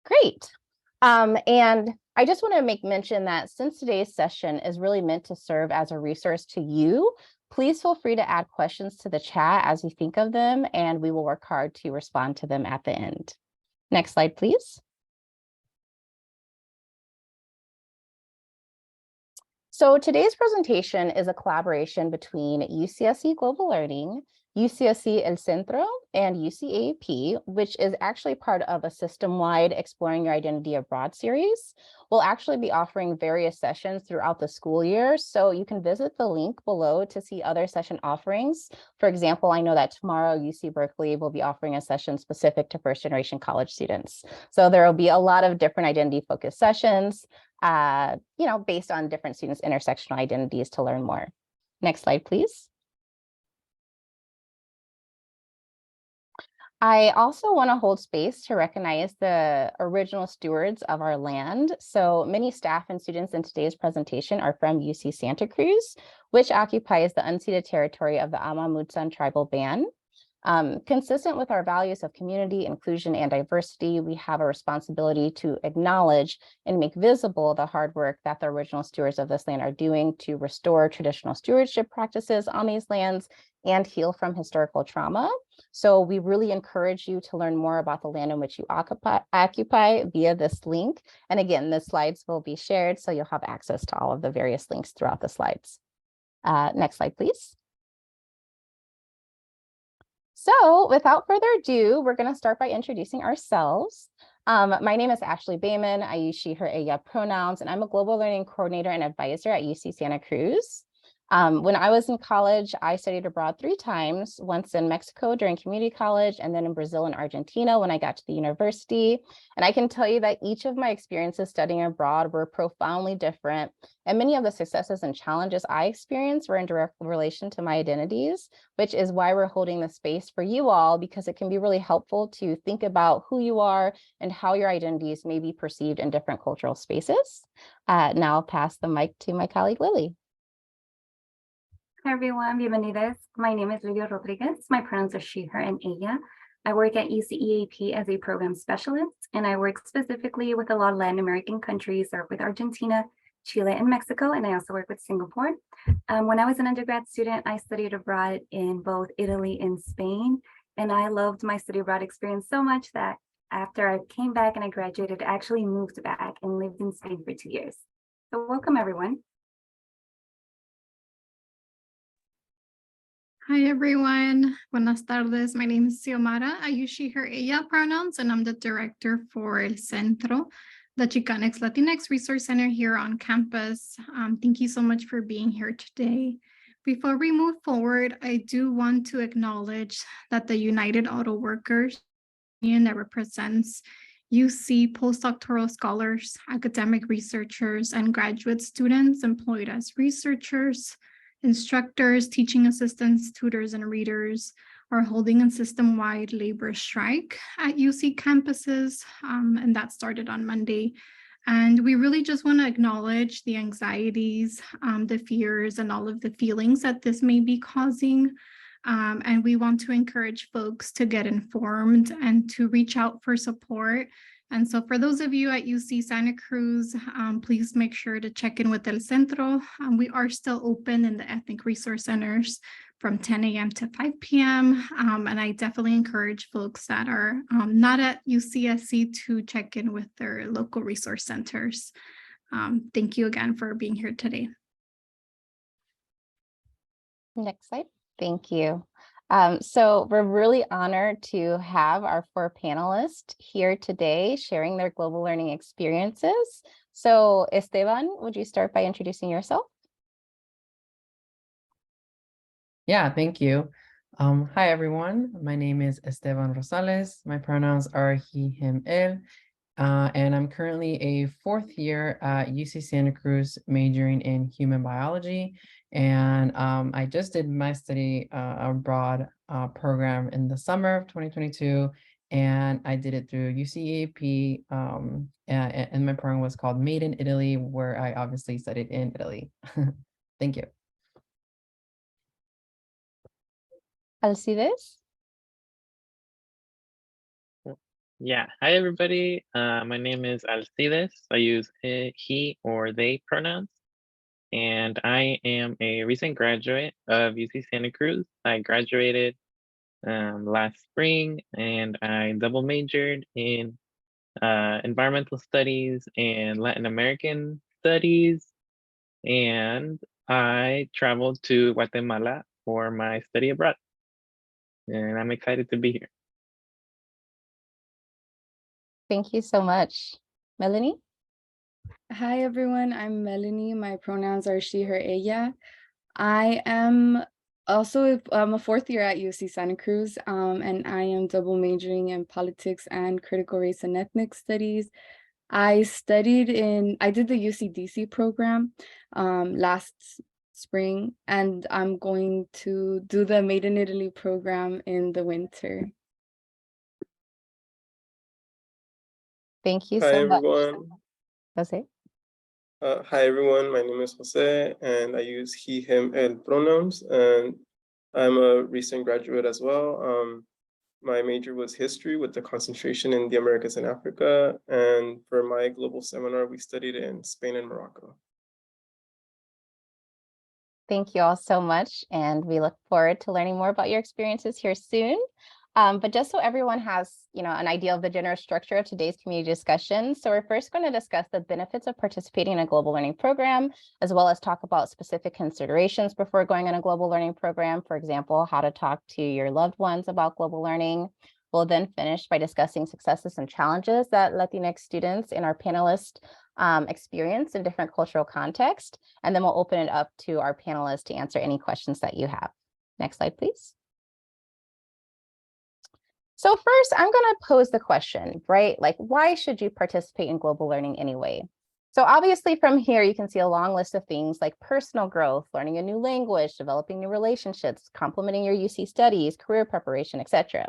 Great. And I just want to make mention that since today's session is really meant to serve as a resource to you, please feel free to add questions to the chat as you think of them, and we will work hard to respond to them at the end. Next slide, please. So today's presentation is a collaboration between UCSC Global Learning, UCSC El Centro, and UCAP, which is actually part of a system-wide Exploring Your Identity Abroad series. We'll actually be offering various sessions throughout the school year, so you can visit the link below to see other session offerings. For example, I know that tomorrow UC Berkeley will be offering a session specific to first-generation college students. So there will be a lot of different identity-focused sessions, based on different students' intersectional identities to learn more. Next slide, please. I also want to hold space to recognize the original stewards of our land. So many staff and students in today's presentation are from UC Santa Cruz, which occupies the unceded territory of the Ama Mutsun tribal band. Consistent with our values of community, inclusion, and diversity, we have a responsibility to acknowledge and make visible the hard work that the original stewards of this land are doing to restore traditional stewardship practices on these lands and heal from historical trauma. So we really encourage you to learn more about the land in which you occupy via this link. And again, the slides will be shared, so you'll have access to all of the various links throughout the slides. Next slide, please. So without further ado, we're going to start by introducing ourselves. My name is Ashley Bayman. I use she, her, ella pronouns, and I'm a global learning coordinator and advisor at UC Santa Cruz. When I was in college, I studied abroad 3 times, once in Mexico during community college, and then in Brazil and Argentina when I got to the university. And I can tell you that each of my experiences studying abroad were profoundly different. And many of the successes and challenges I experienced were in direct relation to my identities, which is why we're holding this space for you all, because it can be really helpful to think about who you are and how your identities may be perceived in different cultural spaces. Now I'll pass the mic to my colleague, Lily. Hi everyone, bienvenidos. My name is Lilia Rodriguez. My pronouns are she, her, and ella. I work at UCEAP as a program specialist, and I work specifically with a lot of Latin American countries, or with Argentina, Chile, and Mexico, and I also work with Singapore. When I was an undergrad student, I studied abroad in both Italy and Spain, and I loved my study abroad experience so much that after I came back and I graduated, I actually moved back and lived in Spain for 2 years. So welcome everyone. Hi everyone, buenas tardes. My name is Xiomara. I use she, her, ella pronouns, and I'm the director for El Centro, the Chicanx Latinx Resource Center here on campus. Thank you so much for being here today. Before we move forward, I do want to acknowledge that the United Auto Workers Union that represents UC postdoctoral scholars, academic researchers, and graduate students employed as researchers, instructors, teaching assistants, tutors, and readers are holding a system-wide labor strike at UC campuses, and that started on Monday. And we really just want to acknowledge the anxieties, the fears, and all of the feelings that this may be causing. And we want to encourage folks to get informed and to reach out for support. And so for those of you at UC Santa Cruz, please make sure to check in with El Centro. We are still open in the ethnic resource centers from 10 a.m. to 5 p.m. And I definitely encourage folks that are not at UCSC to check in with their local resource centers. Thank you again for being here today. Next slide. Thank you. So we're really honored to have our 4 panelists here today sharing their global learning experiences. So Esteban, would you start by introducing yourself? Yeah, thank you. Hi, everyone. My name is Esteban Rosales. My pronouns are he, him, él. And I'm currently a 4th year at UC Santa Cruz, majoring in human biology. And I just did my study abroad program in the summer of 2022, and I did it through UCEAP, and my program was called Made in Italy, where I obviously studied in Italy. Thank you. Alcides? Yeah, hi everybody. My name is Alcides. I use he or they pronouns, and I am a recent graduate of UC Santa Cruz. I graduated last spring, and I double majored in environmental studies and Latin American studies, and I traveled to Guatemala for my study abroad, and I'm excited to be here. Thank you so much. Melanie? Hi, everyone. I'm Melanie. My pronouns are she, her, ella. I am also I'm a fourth year at UC Santa Cruz, and I am double majoring in politics and critical race and ethnic studies. I did the UCDC program last spring, and I'm going to do the Made in Italy program in the winter. Thank you Hi so much. everyone. Jose? Hi everyone. My name is Jose, and I use he, him, el pronouns, and I'm a recent graduate as well. My major was history with the concentration in the Americas and Africa, and for my global seminar, we studied in Spain and Morocco. Thank you all so much, and we look forward to learning more about your experiences here soon. But just so everyone has, an idea of the general structure of today's community discussion. So we're first going to discuss the benefits of participating in a global learning program, as well as talk about specific considerations before going on a global learning program. For example, how to talk to your loved ones about global learning. We'll then finish by discussing successes and challenges that Latinx students and our panelists experience in different cultural contexts. And then we'll open it up to our panelists to answer any questions that you have. Next slide, please. So first, I'm going to pose the question, right? Like, why should you participate in global learning anyway? So obviously from here, you can see a long list of things like personal growth, learning a new language, developing new relationships, complementing your UC studies, career preparation, etc.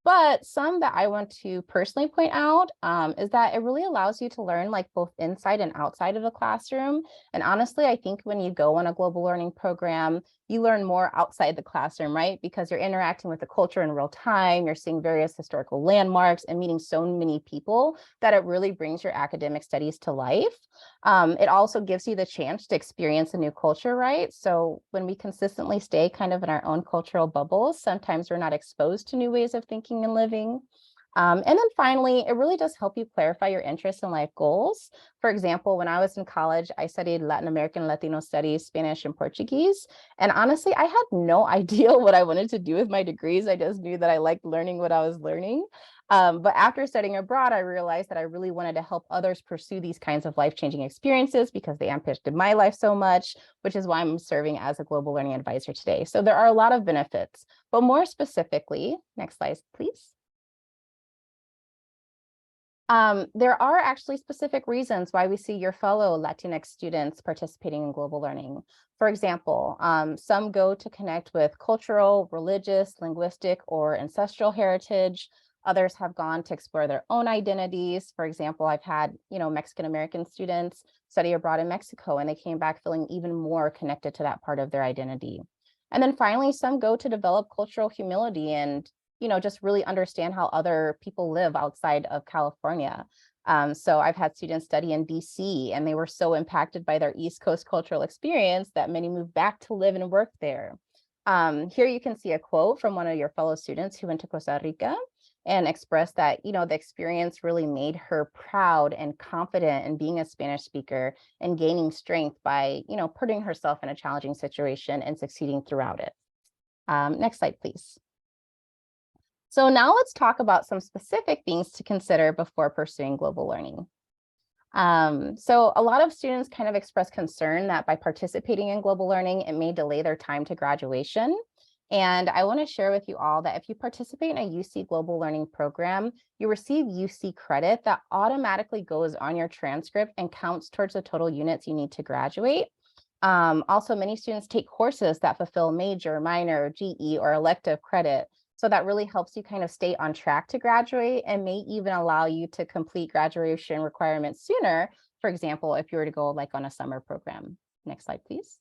But some that I want to personally point out is that it really allows you to learn like both inside and outside of the classroom. And honestly, I think when you go on a global learning program, you learn more outside the classroom, right? Because you're interacting with the culture in real time, you're seeing various historical landmarks and meeting so many people that it really brings your academic studies to life. It also gives you the chance to experience a new culture, right? So when we consistently stay kind of in our own cultural bubbles, sometimes we're not exposed to new ways of thinking and living. And then finally, it really does help you clarify your interests and life goals. For example, when I was in college, I studied Latin American Latino studies, Spanish and Portuguese. And honestly, I had no idea what I wanted to do with my degrees. I just knew that I liked learning what I was learning. But after studying abroad, I realized that I really wanted to help others pursue these kinds of life-changing experiences because they impacted my life so much, which is why I'm serving as a global learning advisor today. So there are a lot of benefits, but more specifically, next slide, please. There are actually specific reasons why we see your fellow Latinx students participating in global learning. For example, some go to connect with cultural, religious, linguistic, or ancestral heritage. Others have gone to explore their own identities. For example, I've had, Mexican-American students study abroad in Mexico, and they came back feeling even more connected to that part of their identity. And then finally, some go to develop cultural humility and just really understand how other people live outside of California. So I've had students study in DC, and they were so impacted by their East Coast cultural experience that many moved back to live and work there. Here you can see a quote from one of your fellow students who went to Costa Rica and expressed that, the experience really made her proud and confident in being a Spanish speaker and gaining strength by, putting herself in a challenging situation and succeeding throughout it. Next slide, please. So now let's talk about some specific things to consider before pursuing global learning. So a lot of students kind of express concern that by participating in global learning, it may delay their time to graduation. And I want to share with you all that if you participate in a UC Global Learning program, you receive UC credit that automatically goes on your transcript and counts towards the total units you need to graduate. Also, many students take courses that fulfill major, minor, GE, or elective credit. So that really helps you kind of stay on track to graduate and may even allow you to complete graduation requirements sooner. For example, if you were to go like on a summer program. Next slide, please.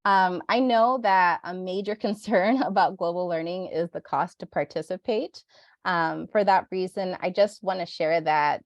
I know that a major concern about global learning is the cost to participate. For that reason, I just want to share that,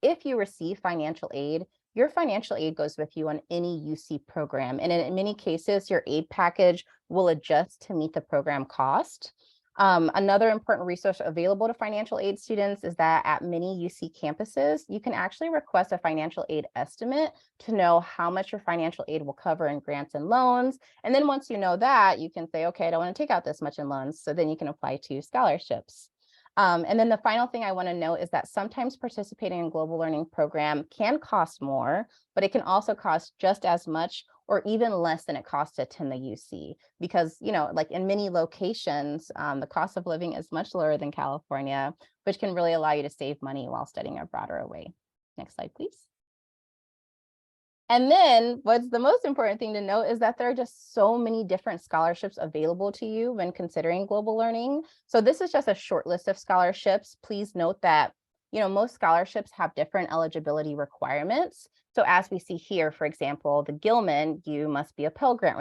if you receive financial aid, your financial aid goes with you on any UC program. And in many cases, your aid package will adjust to meet the program cost. Another important resource available to financial aid students is that at many UC campuses, you can actually request a financial aid estimate to know how much your financial aid will cover in grants and loans. And then once you know that, you can say, okay, I don't want to take out this much in loans. So then you can apply to scholarships. And then the final thing I want to note is that sometimes participating in global learning program can cost more, but it can also cost just as much or even less than it costs to attend the UC, because, like in many locations, the cost of living is much lower than California, which can really allow you to save money while studying abroad or away. Next slide, please. And then what's the most important thing to note is that there are just so many different scholarships available to you when considering global learning. So this is just a short list of scholarships. Please note that, most scholarships have different eligibility requirements. So as we see here, for example, the Gilman, you must be a Pell Grant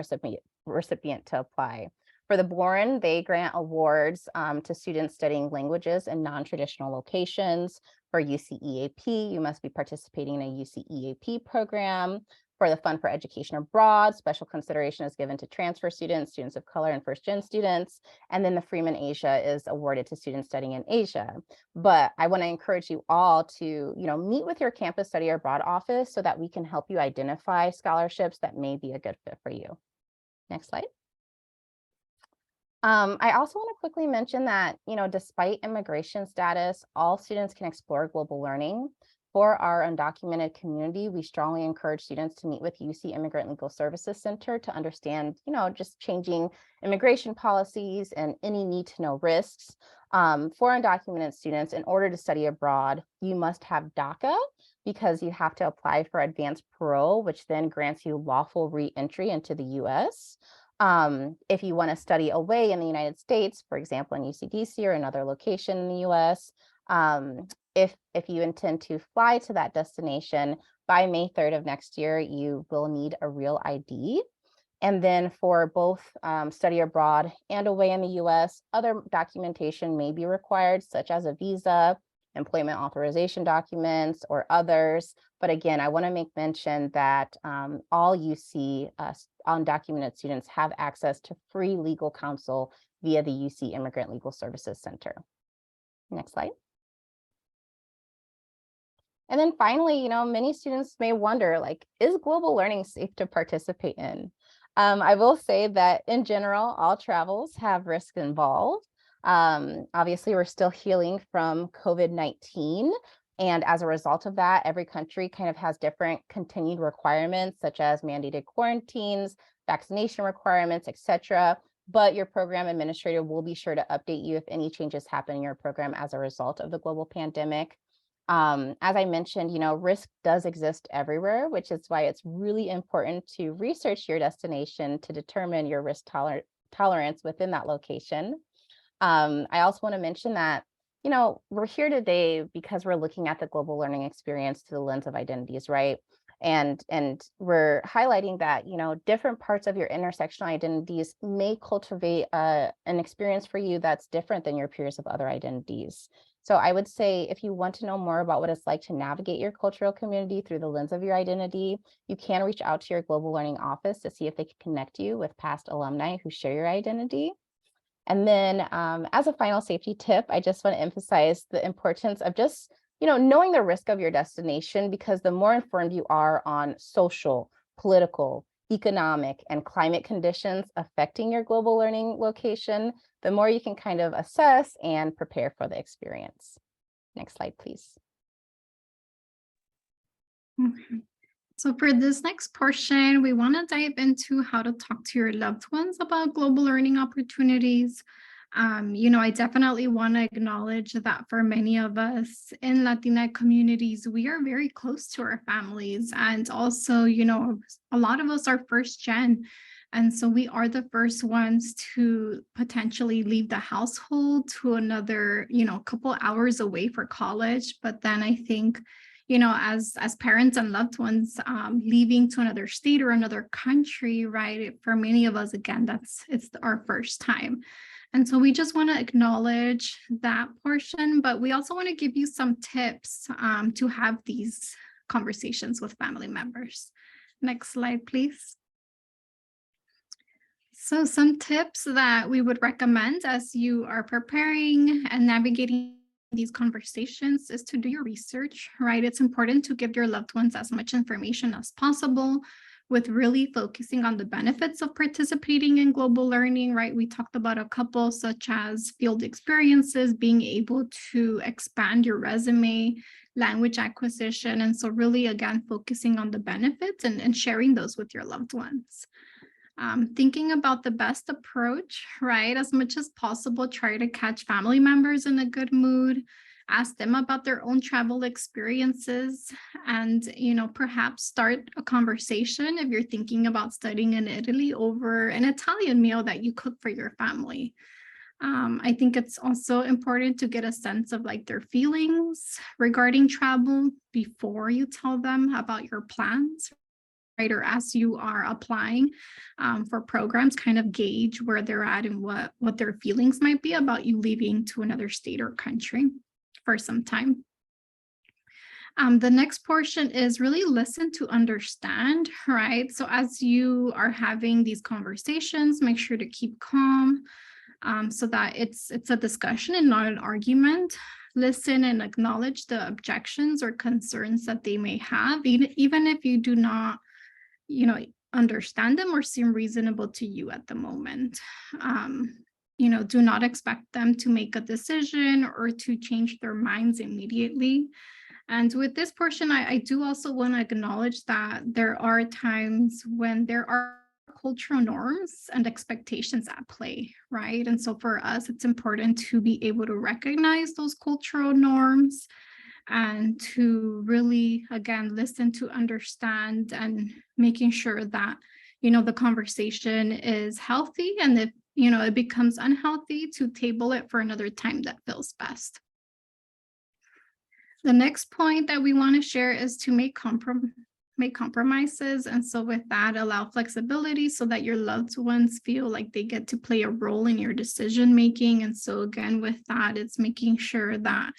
recipient to apply. For the Boren, they grant awards to students studying languages in non-traditional locations. For UC EAP, you must be participating in a UC EAP program. For the Fund for Education Abroad, special consideration is given to transfer students, students of color, and first-gen students. And then the Freeman Asia is awarded to students studying in Asia. But I want to encourage you all to, meet with your campus study abroad office so that we can help you identify scholarships that may be a good fit for you. Next slide. I also want to quickly mention that, despite immigration status, all students can explore global learning. For our undocumented community, we strongly encourage students to meet with UC Immigrant Legal Services Center to understand, just changing immigration policies and any need to know risks. For undocumented students, in order to study abroad, you must have DACA because you have to apply for advanced parole, which then grants you lawful re-entry into the US. If you want to study away in the United States, for example, in UC-DC or another location in the US, if you intend to fly to that destination by May 3rd of next year, you will need a real ID. And then for both study abroad and away in the US, other documentation may be required, such as a visa, employment authorization documents, or others. But again, I want to make mention that all UC undocumented students have access to free legal counsel via the UC Immigrant Legal Services Center. Next slide. And then finally, many students may wonder, is global learning safe to participate in? I will say that in general, all travels have risk involved. Obviously, we're still healing from COVID-19. And as a result of that, every country kind of has different continued requirements, such as mandated quarantines, vaccination requirements, etc. But your program administrator will be sure to update you if any changes happen in your program as a result of the global pandemic. As I mentioned, risk does exist everywhere, which is why it's really important to research your destination to determine your risk tolerance within that location. I also want to mention that, we're here today because we're looking at the global learning experience through the lens of identities, right? And we're highlighting that, different parts of your intersectional identities may cultivate an experience for you that's different than your peers of other identities. So I would say if you want to know more about what it's like to navigate your cultural community through the lens of your identity, you can reach out to your global learning office to see if they can connect you with past alumni who share your identity. And then as a final safety tip, I just want to emphasize the importance of just, knowing the risk of your destination, because the more informed you are on social, political, economic, and climate conditions affecting your global learning location, the more you can kind of assess and prepare for the experience. Next slide, please. Okay. So for this next portion, we want to dive into how to talk to your loved ones about global learning opportunities. I definitely want to acknowledge that for many of us in Latinx communities, we are very close to our families. And also, a lot of us are first gen. And so we are the first ones to potentially leave the household to another, couple hours away for college. But then I think, as parents and loved ones, leaving to another state or another country, right? For many of us, again, it's our first time. And so we just want to acknowledge that portion, but we also want to give you some tips to have these conversations with family members. Next slide, please. So some tips that we would recommend as you are preparing and navigating these conversations is to do your research, right? It's important to give your loved ones as much information as possible, with really focusing on the benefits of participating in global learning, right? We talked about a couple, such as field experiences, being able to expand your resume, language acquisition. And so really, again, focusing on the benefits and sharing those with your loved ones. Thinking about the best approach, right? As much as possible, try to catch family members in a good mood, ask them about their own travel experiences, and, perhaps start a conversation if you're thinking about studying in Italy over an Italian meal that you cook for your family. I think it's also important to get a sense of like their feelings regarding travel before you tell them about your plans, right? Or as you are applying for programs, kind of gauge where they're at and what their feelings might be about you leaving to another state or country for some time. The next portion is really listen to understand, right? So as you are having these conversations, make sure to keep calm so that it's a discussion and not an argument. Listen and acknowledge the objections or concerns that they may have, even if you do not understand them or seem reasonable to you at the moment. Do not expect them to make a decision or to change their minds immediately. And with this portion, I do also want to acknowledge that there are times when there are cultural norms and expectations at play, right? And so for us, it's important to be able to recognize those cultural norms and to really, again, listen to understand and making sure that, the conversation is healthy. And if, it becomes unhealthy, to table it for another time that feels best. The next point that we want to share is to make compromises. And so with that, allow flexibility so that your loved ones feel like they get to play a role in your decision making. And so again, with that, it's making sure that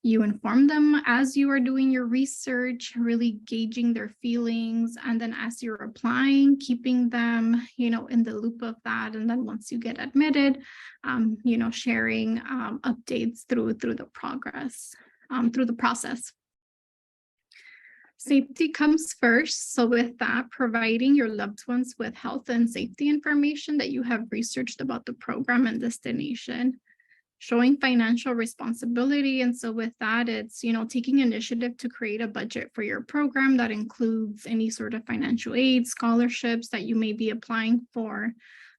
you inform them as you are doing your research, really gauging their feelings. And then as you're applying, keeping them, in the loop of that. And then once you get admitted, sharing updates through the process. Safety comes first. So with that, providing your loved ones with health and safety information that you have researched about the program and destination. Showing financial responsibility. And so with that, it's, taking initiative to create a budget for your program that includes any sort of financial aid, scholarships that you may be applying for.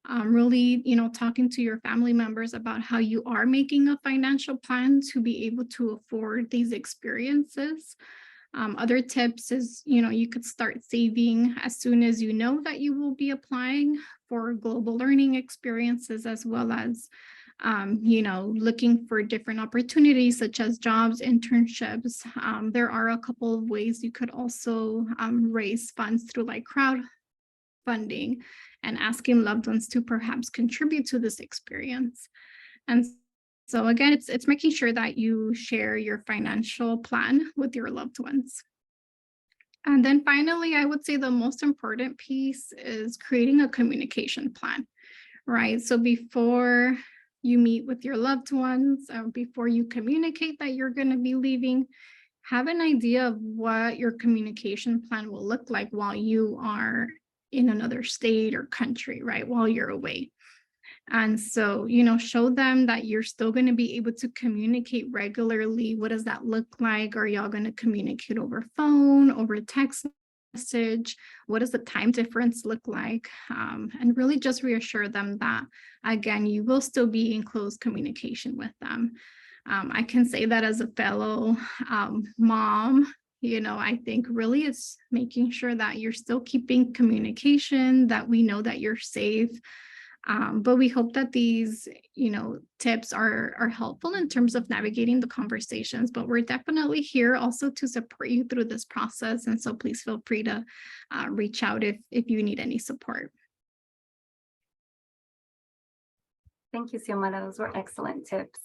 Really, talking to your family members about how you are making a financial plan to be able to afford these experiences. Other tips is, you could start saving as soon as you know that you will be applying for global learning experiences, as well as looking for different opportunities such as jobs, internships. There are a couple of ways you could also raise funds through like crowdfunding and asking loved ones to perhaps contribute to this experience. And so again, it's making sure that you share your financial plan with your loved ones. And then finally, I would say the most important piece is creating a communication plan, right? So before you meet with your loved ones, before you communicate that you're going to be leaving, have an idea of what your communication plan will look like while you are in another state or country, right? While you're away. And so, show them that you're still going to be able to communicate regularly. What does that look like? Are y'all going to communicate over phone, over text message? What does the time difference look like? And really just reassure them that, again, you will still be in close communication with them. I can say that as a fellow mom, I think really it's making sure that you're still keeping communication, that we know that you're safe. But we hope that these, tips are helpful in terms of navigating the conversations, but we're definitely here also to support you through this process. And so please feel free to reach out if you need any support. Thank you, Xiomara. Those were excellent tips.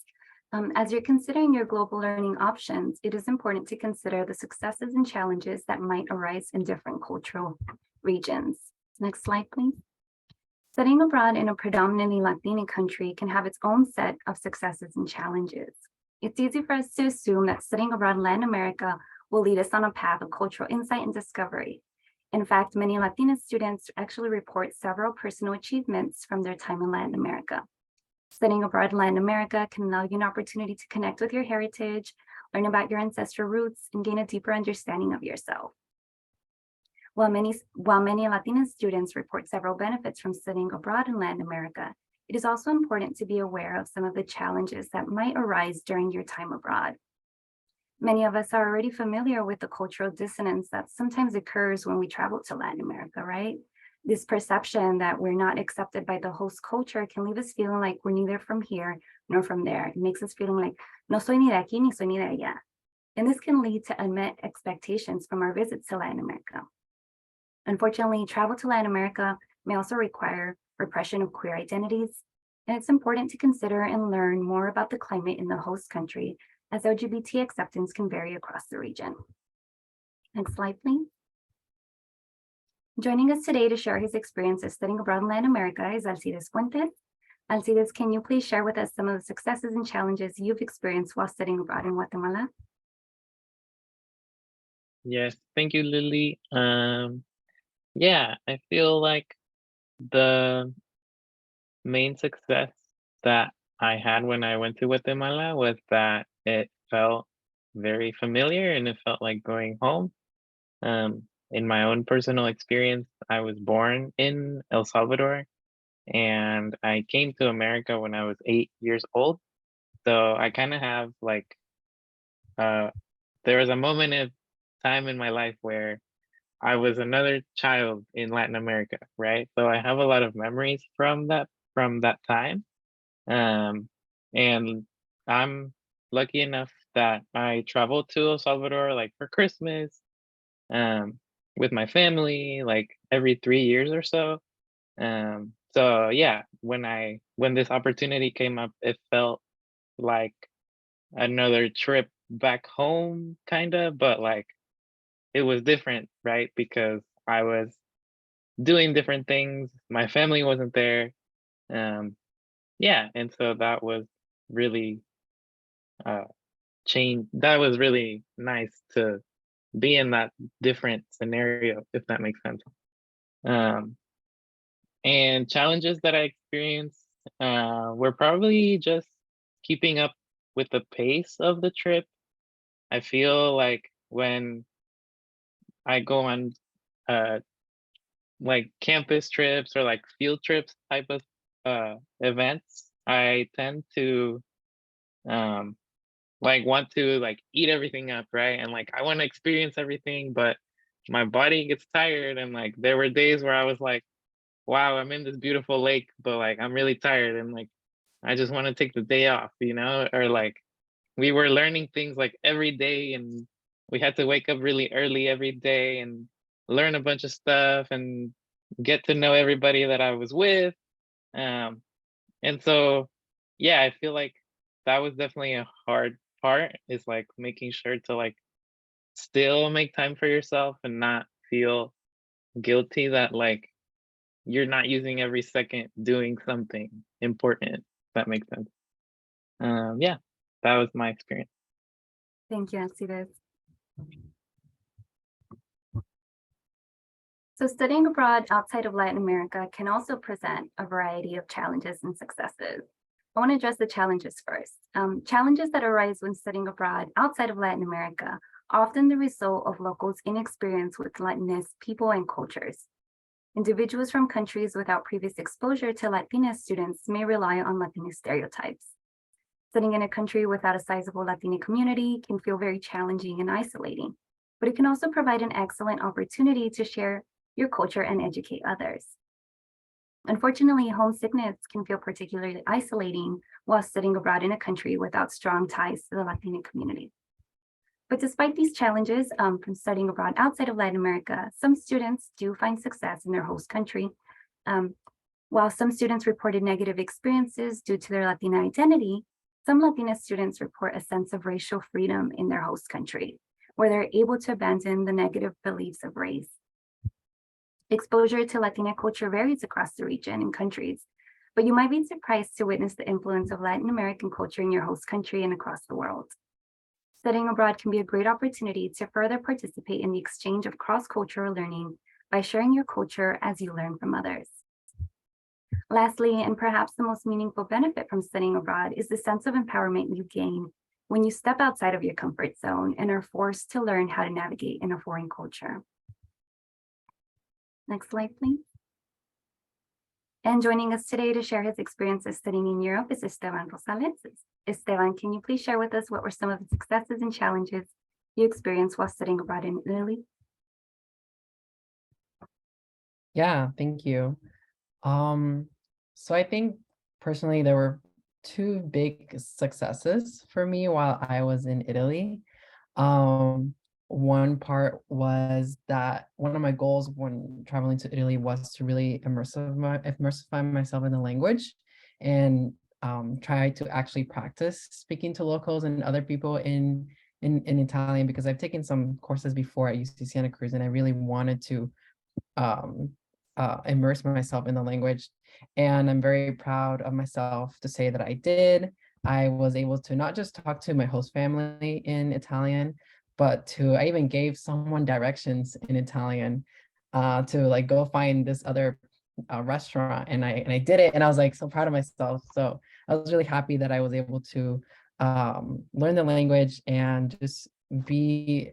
As you're considering your global learning options, it is important to consider the successes and challenges that might arise in different cultural regions. Next slide, please. Studying abroad in a predominantly Latino country can have its own set of successes and challenges. It's easy for us to assume that studying abroad in Latin America will lead us on a path of cultural insight and discovery. In fact, many Latina students actually report several personal achievements from their time in Latin America. Studying abroad in Latin America can allow you an opportunity to connect with your heritage, learn about your ancestral roots, and gain a deeper understanding of yourself. While many Latina students report several benefits from studying abroad in Latin America, it is also important to be aware of some of the challenges that might arise during your time abroad. Many of us are already familiar with the cultural dissonance that sometimes occurs when we travel to Latin America, right? This perception that we're not accepted by the host culture can leave us feeling like we're neither from here nor from there. It makes us feeling like, no soy ni de aquí ni soy ni de allá. And this can lead to unmet expectations from our visits to Latin America. Unfortunately, travel to Latin America may also require repression of queer identities, and it's important to consider and learn more about the climate in the host country, as LGBT acceptance can vary across the region. Next slide, please. Joining us today to share his experiences studying abroad in Latin America is Alcides Fuentes. Alcides, can you please share with us some of the successes and challenges you've experienced while studying abroad in Guatemala? Yes, thank you, Lily. Yeah, I feel like the main success that I had when I went to Guatemala was that it felt very familiar and it felt like going home. In my own personal experience, I was born in El Salvador and I came to America when I was 8 years old. So I kind of have like, there was a moment of time in my life where I was another child in Latin America, right? So I have a lot of memories from that time. And I'm lucky enough that I traveled to El Salvador like for Christmas, with my family, like every 3 years or so. So yeah, when this opportunity came up, it felt like another trip back home, kind of, but like it was different, right? Because I was doing different things. My family wasn't there. Yeah, and so that was really that was really nice to be in that different scenario, if that makes sense. And challenges that I experienced were probably just keeping up with the pace of the trip. I feel like when I go on like campus trips or like field trips type of events, I tend to like want to like eat everything up, right? And like I want to experience everything, but my body gets tired. And like there were days where I was like, wow, I'm in this beautiful lake, but like I'm really tired and like I just want to take the day off, you know? Or like we were learning things like every day and we had to wake up really early every day and learn a bunch of stuff and get to know everybody that I was with. And so, yeah, I feel like that was definitely a hard part, is like making sure to like still make time for yourself and not feel guilty that like you're not using every second doing something important, if that makes sense. Yeah, that was my experience. Thank you, Alcides. So studying abroad outside of Latin America can also present a variety of challenges and successes. I want to address the challenges first. Challenges that arise when studying abroad outside of Latin America are often the result of locals' inexperience with Latinx people and cultures. Individuals from countries without previous exposure to Latinx students may rely on Latinx stereotypes. Studying in a country without a sizable Latina community can feel very challenging and isolating, but it can also provide an excellent opportunity to share your culture and educate others. Unfortunately, homesickness can feel particularly isolating while studying abroad in a country without strong ties to the Latina community. But despite these challenges from studying abroad outside of Latin America, some students do find success in their host country. While some students reported negative experiences due to their Latina identity, some Latina students report a sense of racial freedom in their host country, where they're able to abandon the negative beliefs of race. Exposure to Latina culture varies across the region and countries, but you might be surprised to witness the influence of Latin American culture in your host country and across the world. Studying abroad can be a great opportunity to further participate in the exchange of cross-cultural learning by sharing your culture as you learn from others. Lastly, and perhaps the most meaningful benefit from studying abroad is the sense of empowerment you gain when you step outside of your comfort zone and are forced to learn how to navigate in a foreign culture. Next slide, please. And joining us today to share his experiences studying in Europe is Esteban Rosales. Esteban, can you please share with us what were some of the successes and challenges you experienced while studying abroad in Italy? Yeah, thank you. So I think personally there were two big successes for me while I was in Italy. One part was that one of my goals when traveling to Italy was to really immersify myself in the language and try to actually practice speaking to locals and other people in Italian, because I've taken some courses before at UC Santa Cruz and I really wanted to immerse myself in the language. And I'm very proud of myself to say that I did. I was able to not just talk to my host family in Italian, but I even gave someone directions in Italian to like go find this other restaurant, and I did it, and I was like so proud of myself. So I was really happy that I was able to learn the language and just be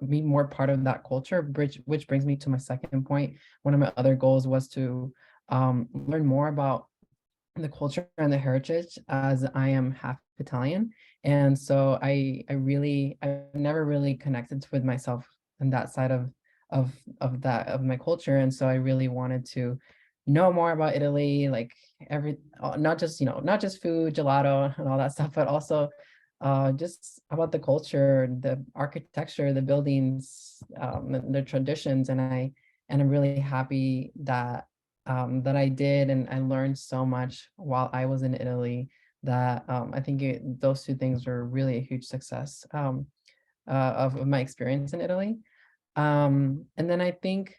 more part of that culture, which brings me to my second point. One of my other goals was to learn more about the culture and the heritage, as I am half Italian. And so I never really connected with myself in that side of my culture. And so I really wanted to know more about Italy, like not just food, gelato and all that stuff, but also just about the culture, the architecture, the buildings, the traditions. And I'm really happy that I did, and I learned so much while I was in Italy that I think those two things were really a huge success of my experience in Italy. And then I think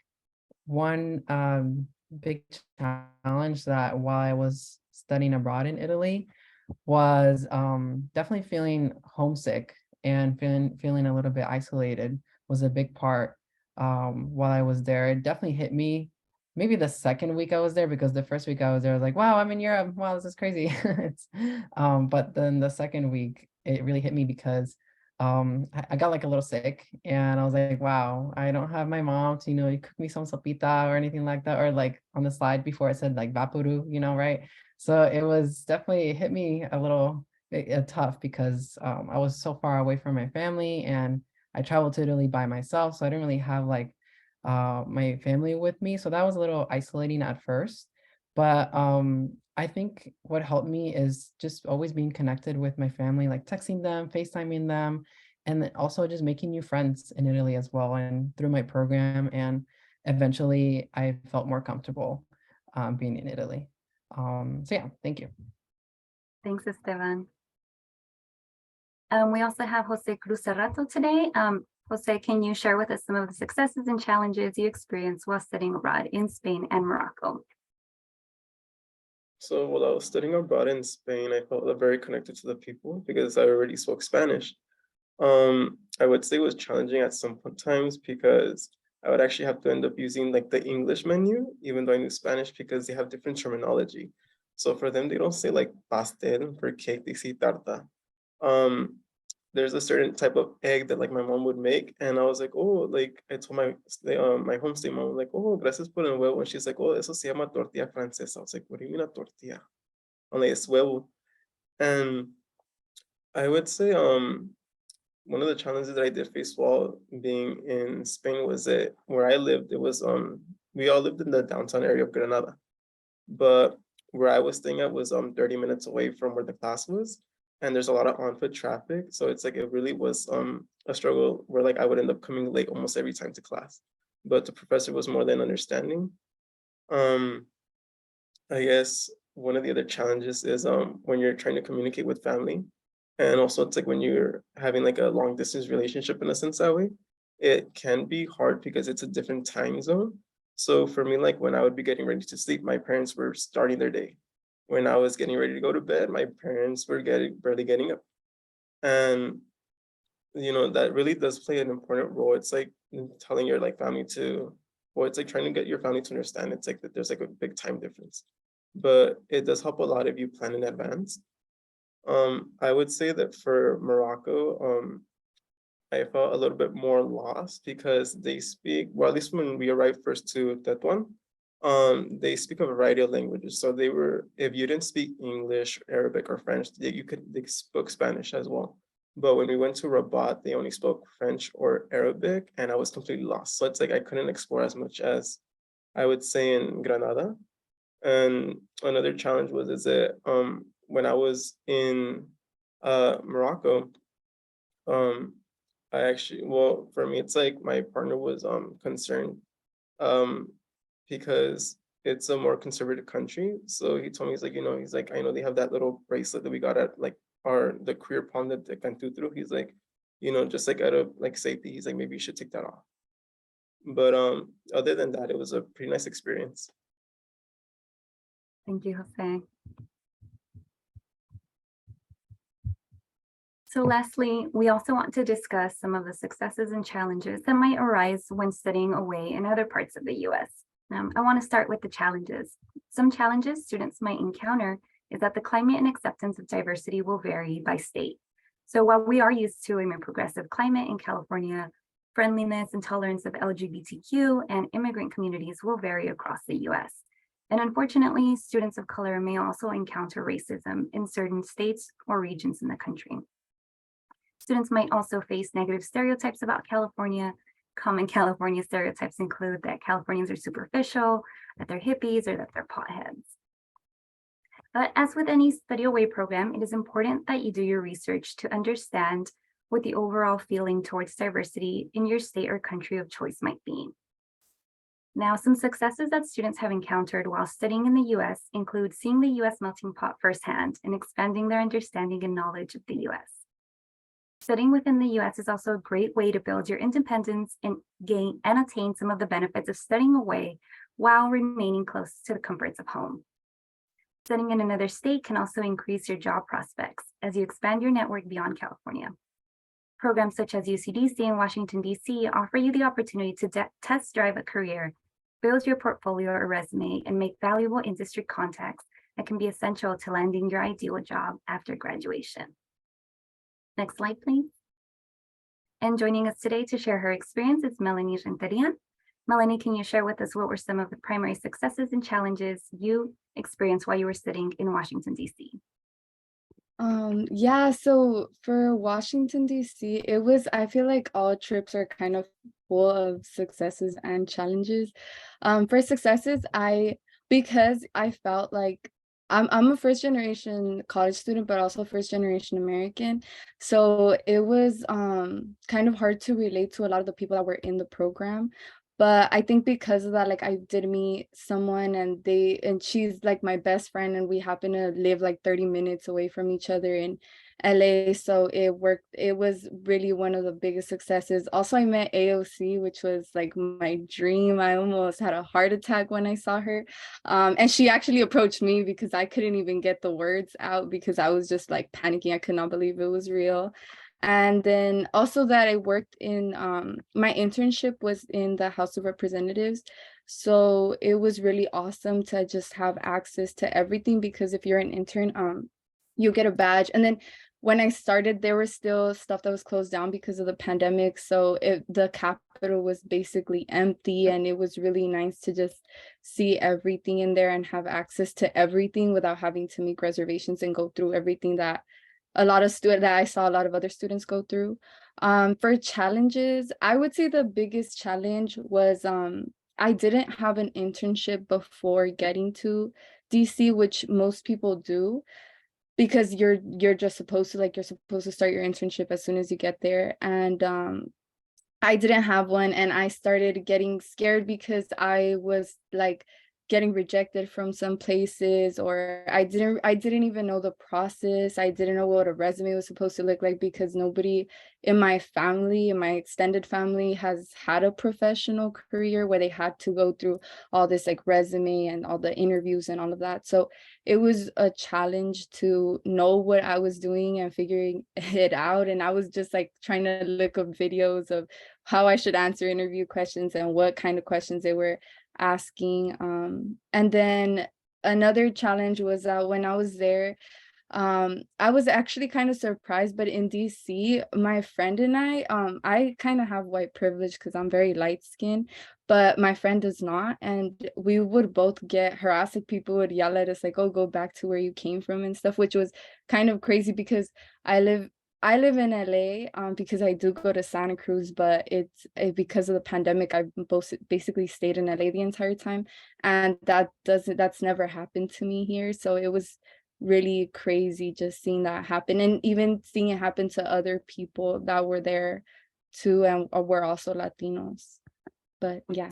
one big challenge that while I was studying abroad in Italy was definitely feeling homesick and feeling a little bit isolated was a big part while I was there. It definitely hit me maybe the second week I was there, because the first week I was there, I was like, wow, I'm in Europe. Wow, this is crazy. But then the second week, it really hit me because I got like a little sick, and I was like, wow, I don't have my mom to, cook me some sopita or anything like that, or like on the slide before it said like vaporu, right? So it hit me a little bit tough because I was so far away from my family, and I traveled to Italy by myself. So I didn't really have like my family with me. So that was a little isolating at first. But I think what helped me is just always being connected with my family, like texting them, FaceTiming them, and then also just making new friends in Italy as well, and through my program. And eventually I felt more comfortable being in Italy. So yeah, thank you. Thanks, Esteban. We also have Jose Cruz Serrato today. Jose, can you share with us some of the successes and challenges you experienced while studying abroad in Spain and Morocco? So while I was studying abroad in Spain, I felt very connected to the people because I already spoke Spanish. I would say it was challenging at some times because I would actually have to end up using like the English menu, even though I knew Spanish, because they have different terminology. So for them, they don't say like pastel for cake, they say tarta. There's a certain type of egg that like my mom would make, and I was like, oh, like I told my homestay mom, like, oh, gracias por el huevo, and she's like, oh, eso se llama tortilla francesa. I was like, what do you mean a tortilla? I'm like, it's huevo. And I would say one of the challenges that I did face while being in Spain was that where I lived, it was we all lived in the downtown area of Granada, but where I was staying at was 30 minutes away from where the class was, and there's a lot of on-foot traffic, so it's like it really was a struggle where like I would end up coming late almost every time to class, but the professor was more than understanding. I guess one of the other challenges is when you're trying to communicate with family. And also it's like when you're having like a long distance relationship in a sense that way, it can be hard because it's a different time zone. So for me, like when I would be getting ready to sleep, my parents were starting their day. When I was getting ready to go to bed, my parents were barely getting up. And that really does play an important role. It's like telling your like family to, well, it's like trying to get your family to understand it's like that there's like a big time difference. But it does help a lot if you plan in advance. I would say that for Morocco, I felt a little bit more lost because they speak, well, at least when we arrived first to Tetuan, they speak a variety of languages. So if you didn't speak English, Arabic, or French, they spoke Spanish as well. But when we went to Rabat, they only spoke French or Arabic, and I was completely lost. So it's like I couldn't explore as much as I would say in Granada. And another challenge was is that when I was in Morocco, um, I actually, well, for me, it's like my partner was concerned um, because it's a more conservative country. So he told me, he's like, he's like, I know they have that little bracelet that we got at like the queer pond that they can do through. He's like, just like out of like safety, he's like, maybe you should take that off. But other than that, it was a pretty nice experience. Thank you, Jose. So lastly, we also want to discuss some of the successes and challenges that might arise when studying away in other parts of the US. I want to start with the challenges. Some challenges students might encounter is that the climate and acceptance of diversity will vary by state. So while we are used to a more progressive climate in California, friendliness and tolerance of LGBTQ and immigrant communities will vary across the US. And unfortunately, students of color may also encounter racism in certain states or regions in the country. Students might also face negative stereotypes about California. Common California stereotypes include that Californians are superficial, that they're hippies, or that they're potheads. But as with any study away program, it is important that you do your research to understand what the overall feeling towards diversity in your state or country of choice might be. Now, some successes that students have encountered while studying in the US include seeing the US melting pot firsthand and expanding their understanding and knowledge of the US. Studying within the US is also a great way to build your independence and gain and attain some of the benefits of studying away while remaining close to the comforts of home. Studying in another state can also increase your job prospects as you expand your network beyond California. Programs such as UCDC and Washington, D.C. offer you the opportunity to test drive a career, build your portfolio or resume, and make valuable industry contacts that can be essential to landing your ideal job after graduation. Next slide, please. And joining us today to share her experience is Melanie Renterian. Melanie, can you share with us what were some of the primary successes and challenges you experienced while you were studying in Washington, D.C.? Yeah, so for Washington, D.C., I feel like all trips are kind of full of successes and challenges. For successes, because I felt like I'm a first generation college student, but also first generation American. So it was kind of hard to relate to a lot of the people that were in the program. But I think because of that, like I did meet someone and she's like my best friend, and we happen to live like 30 minutes away from each other in LA. So it worked. It was really one of the biggest successes. Also, I met AOC, which was like my dream. I almost had a heart attack when I saw her. And she actually approached me because I couldn't even get the words out because I was just like panicking. I could not believe it was real. And then also that I worked in, my internship was in the House of Representatives. So it was really awesome to just have access to everything, because if you're an intern, you get a badge. And then when I started, there was still stuff that was closed down because of the pandemic. So the Capitol was basically empty, and it was really nice to just see everything in there and have access to everything without having to make reservations and go through everything that I saw a lot of other students go through. For challenges, I would say the biggest challenge was I didn't have an internship before getting to DC, which most people do, because you're just supposed to start your internship as soon as you get there. And I didn't have one, and I started getting scared because I was like getting rejected from some places, or I didn't even know the process. I didn't know what a resume was supposed to look like, because nobody in my family, in my extended family, has had a professional career where they had to go through all this like resume and all the interviews and all of that. So it was a challenge to know what I was doing and figuring it out. And I was just like trying to look up videos of how I should answer interview questions and what kind of questions they were asking. And then another challenge was that when I was there, I was actually kind of surprised, but in DC, my friend and I kind of have white privilege because I'm very light skinned, but my friend does not. And we would both get harassed. Like, people would yell at us like, oh, go back to where you came from and stuff, which was kind of crazy because I live in LA, because I do go to Santa Cruz, but because of the pandemic, I've basically stayed in LA the entire time. And that's never happened to me here. So it was really crazy just seeing that happen, and even seeing it happen to other people that were there too and were also Latinos. But yeah.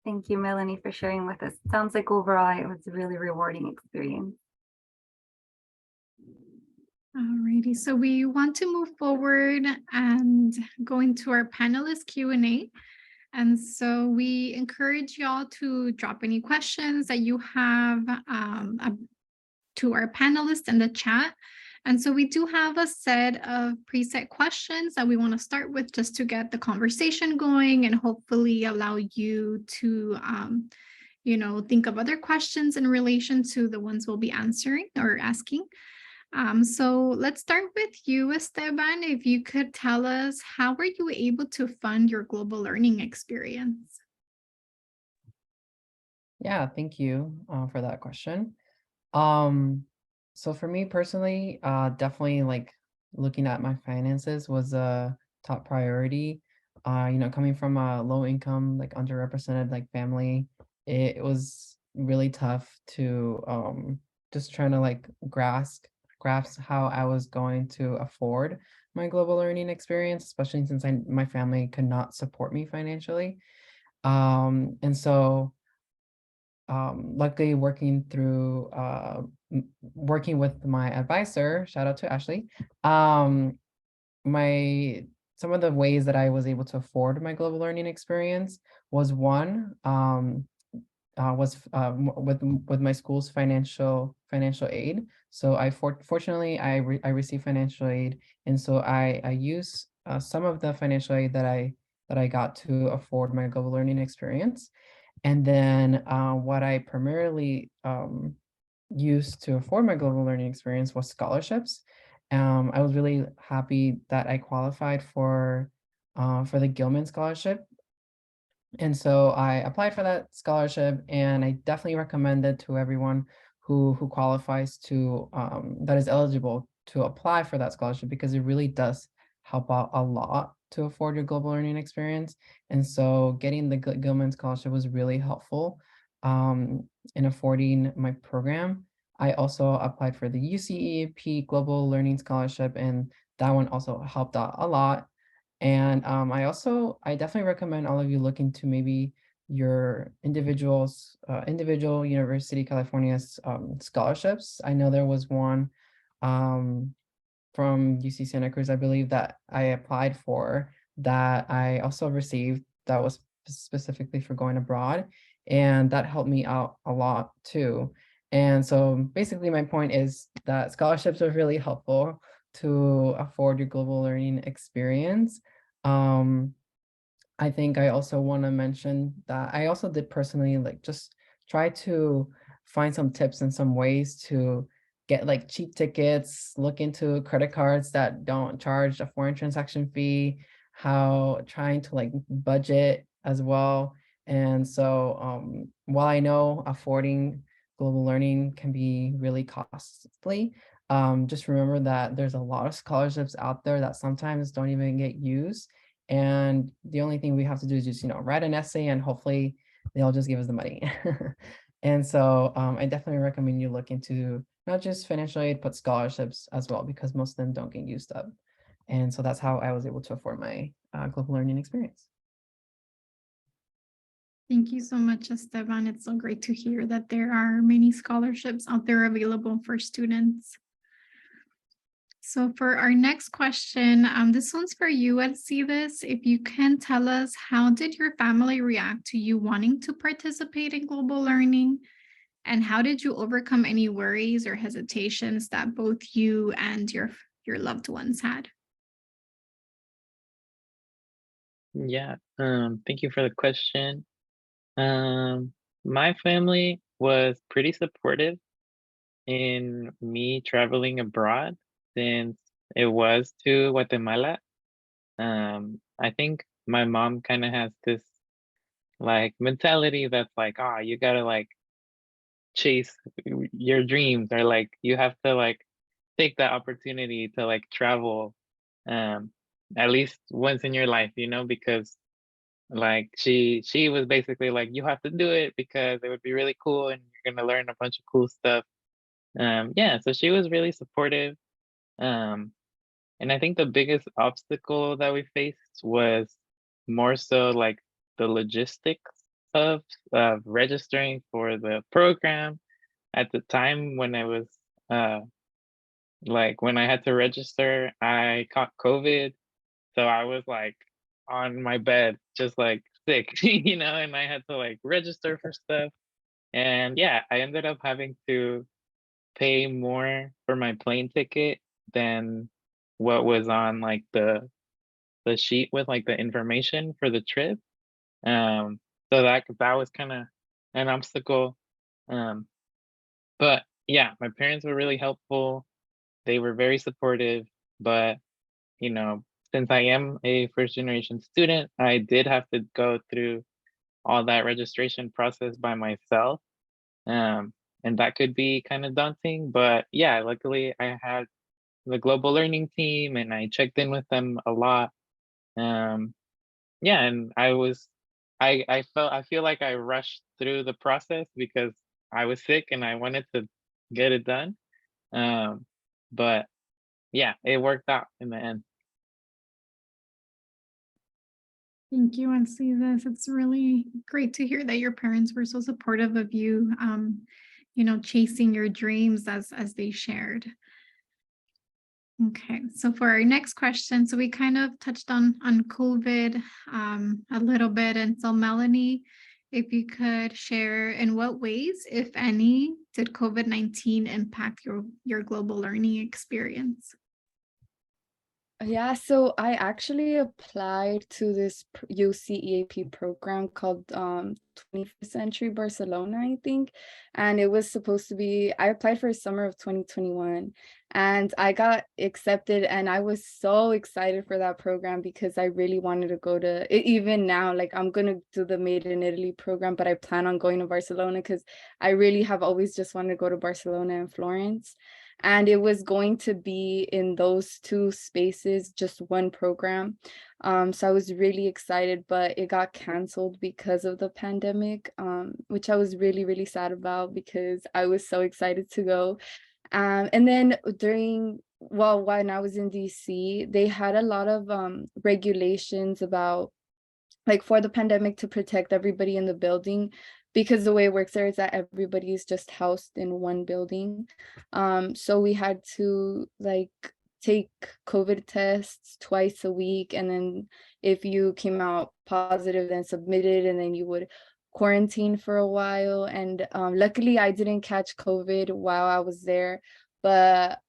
Thank you, Melanie, for sharing with us. Sounds like overall it was a really rewarding experience. Alrighty, so we want to move forward and go into our panelist Q&A. And so we encourage y'all to drop any questions that you have to our panelists in the chat. And so we do have a set of preset questions that we want to start with just to get the conversation going and hopefully allow you to think of other questions in relation to the ones we'll be answering or asking. So let's start with you, Esteban. If you could tell us, how were you able to fund your global learning experience? Yeah, thank you for that question. So for me personally, definitely like looking at my finances was a top priority. Coming from a low income, like underrepresented like family, it was really tough to just trying to like grasp how I was going to afford my global learning experience, especially since my family could not support me financially. And so luckily working with my advisor, shout out to Ashley, some of the ways that I was able to afford my global learning experience was one, with my school's financial aid. So fortunately I received financial aid, and so I use some of the financial aid that I got to afford my global learning experience. And then what I primarily used to afford my global learning experience was scholarships. I was really happy that I qualified for the Gilman Scholarship. And so I applied for that scholarship, and I definitely recommend it to everyone who qualifies to, that is eligible to apply for that scholarship, because it really does help out a lot to afford your global learning experience. And so getting the Gilman Scholarship was really helpful in affording my program. I also applied for the UCEAP Global Learning Scholarship, and that one also helped out a lot. And I definitely recommend all of you look into maybe your individual University of California's scholarships. I know there was one from UC Santa Cruz, I believe, that I applied for, that I also received, that was specifically for going abroad. And that helped me out a lot too. And so basically my point is that scholarships are really helpful to afford your global learning experience. I think I also want to mention that I also did personally like just try to find some tips and some ways to get like cheap tickets, look into credit cards that don't charge a foreign transaction fee, how trying to like budget as well. And so while I know affording global learning can be really costly, just remember that there's a lot of scholarships out there that sometimes don't even get used. And the only thing we have to do is just, write an essay, and hopefully they'll just give us the money. And so I definitely recommend you look into not just financial aid, but scholarships as well, because most of them don't get used up. And so that's how I was able to afford my global learning experience. Thank you so much, Esteban. It's so great to hear that there are many scholarships out there available for students. So for our next question, this one's for you, Alcides. If you can tell us, how did your family react to you wanting to participate in global learning? And how did you overcome any worries or hesitations that both you and your loved ones had? Yeah, thank you for the question. My family was pretty supportive in me traveling abroad since it was to Guatemala. I think my mom kind of has this like mentality that's like, ah, you gotta like chase your dreams, or like you have to like take that opportunity to like travel um at least once in your life, you know, because like she was basically like, you have to do it because it would be really cool and you're gonna learn a bunch of cool stuff. Yeah, so she was really supportive. Um and I think the biggest obstacle that we faced was more so like the logistics of registering for the program. At the time when I was uh like when I had to register, I caught COVID. So I was like on my bed, just like sick, you know, and I had to like register for stuff. And yeah, I ended up having to pay more for my plane ticket than what was on like the sheet with like the information for the trip. So that was kind of an obstacle. Um, but yeah, my parents were really helpful. They were very supportive, but you know, since I am a first generation student, I did have to go through all that registration process by myself. Um, and that could be kind of daunting, but yeah, luckily I had the global learning team and I checked in with them a lot. Um, yeah, and I feel like I rushed through the process because I was sick and I wanted to get it done. Um, but yeah, it worked out in the end. Thank you, Alcides. It's really great to hear that your parents were so supportive of you, chasing your dreams as they shared. Okay, so for our next question, so we kind of touched on COVID a little bit, and so Melanie, if you could share in what ways, if any, did COVID-19 impact your global learning experience? Yeah, so I actually applied to this UC EAP program called 21st Century Barcelona, I think. And it was supposed to be, I applied for summer of 2021 and I got accepted, and I was so excited for that program because I really wanted to go to it. Even now, like I'm gonna do the Made in Italy program, but I plan on going to Barcelona because I really have always just wanted to go to Barcelona and Florence. And it was going to be in those two spaces, just one program. So I was really excited, but it got canceled because of the pandemic, which I was really, really sad about because I was so excited to go. And then when I was in DC, they had a lot of regulations about, like, for the pandemic, to protect everybody in the building, because the way it works there is that everybody is just housed in one building. So we had to like take COVID tests twice a week, and then if you came out positive, then submit it, and then you would quarantine for a while. And luckily I didn't catch COVID while I was there, but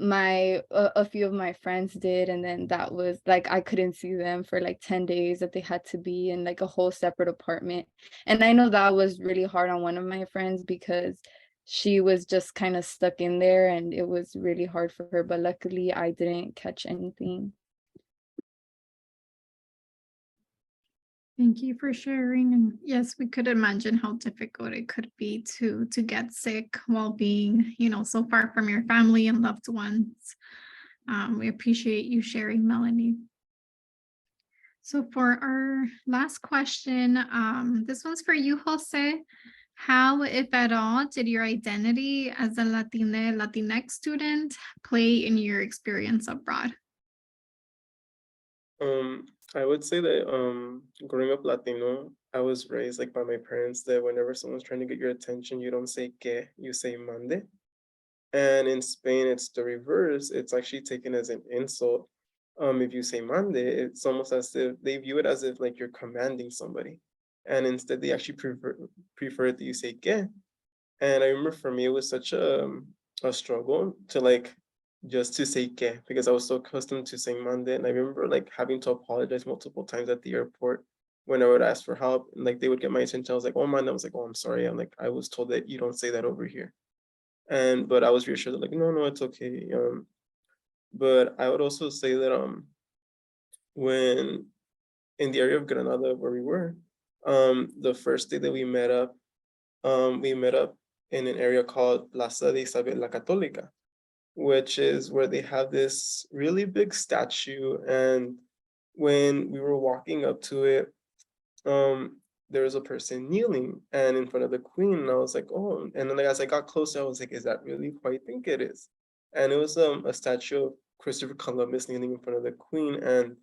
a few of my friends did, and then that was like I couldn't see them for like 10 days, that they had to be in like a whole separate apartment. And I know that was really hard on one of my friends because she was just kind of stuck in there and it was really hard for her, but luckily I didn't catch anything. Thank you for sharing. And yes, we could imagine how difficult it could be to get sick while being, so far from your family and loved ones. We appreciate you sharing, Melanie. So for our last question, this one's for you, Jose. How, if at all, did your identity as a Latinx student play in your experience abroad? I would say that growing up Latino I was raised like by my parents that whenever someone's trying to get your attention, you don't say que, you say mande. And in Spain, it's the reverse. It's actually taken as an insult. If you say mande, it's almost as if they view it as if like you're commanding somebody. And instead they actually prefer that you say que. And I remember for me, it was such a struggle to like just to say que because I was so accustomed to saying mande. And I remember like having to apologize multiple times at the airport when I would ask for help. And like they would get my attention. I was like, oh man, I was like, oh, I'm sorry. I'm like, I was told that you don't say that over here. And but I was reassured that like, no, it's okay. But I would also say that when in the area of Granada where we were, the first day that we met up in an area called Plaza de Isabel la Católica, which is where they have this really big statue. And when we were walking up to it, there was a person kneeling and in front of the queen. And I was like, oh, and then like, as I got closer, I was like, is that really who I think it is? And it was a statue of Christopher Columbus kneeling in front of the queen. And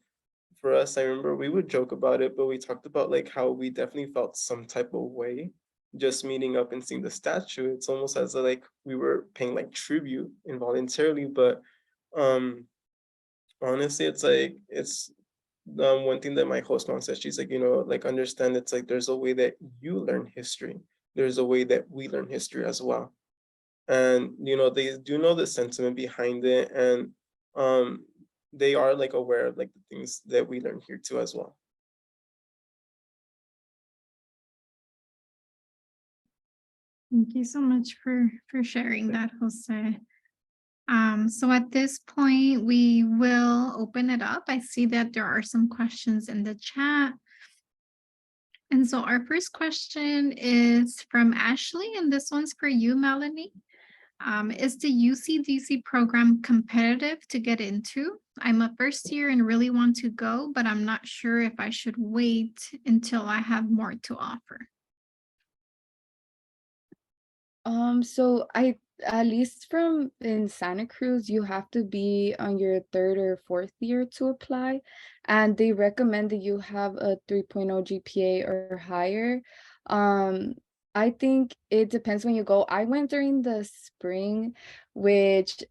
for us, I remember we would joke about it, but we talked about like how we definitely felt some type of way just meeting up and seeing the statue. It's almost as though, like we were paying like tribute involuntarily, but um honestly, it's like it's one thing that my host mom says. She's like, like understand it's like there's a way that you learn history. There's a way that we learn history as well. And they do know the sentiment behind it, and they are like aware of like the things that we learn here too as well. Thank you so much for sharing that, Jose. So at this point, we will open it up. I see that there are some questions in the chat. And so our first question is from Ashley, and this one's for you, Melanie. Is the UCDC program competitive to get into? I'm a first year and really want to go, but I'm not sure if I should wait until I have more to offer. So I, at least from in Santa Cruz, you have to be on your 3rd or 4th year to apply, and they recommend that you have a 3.0 GPA or higher. I think it depends when you go. I went during the spring, which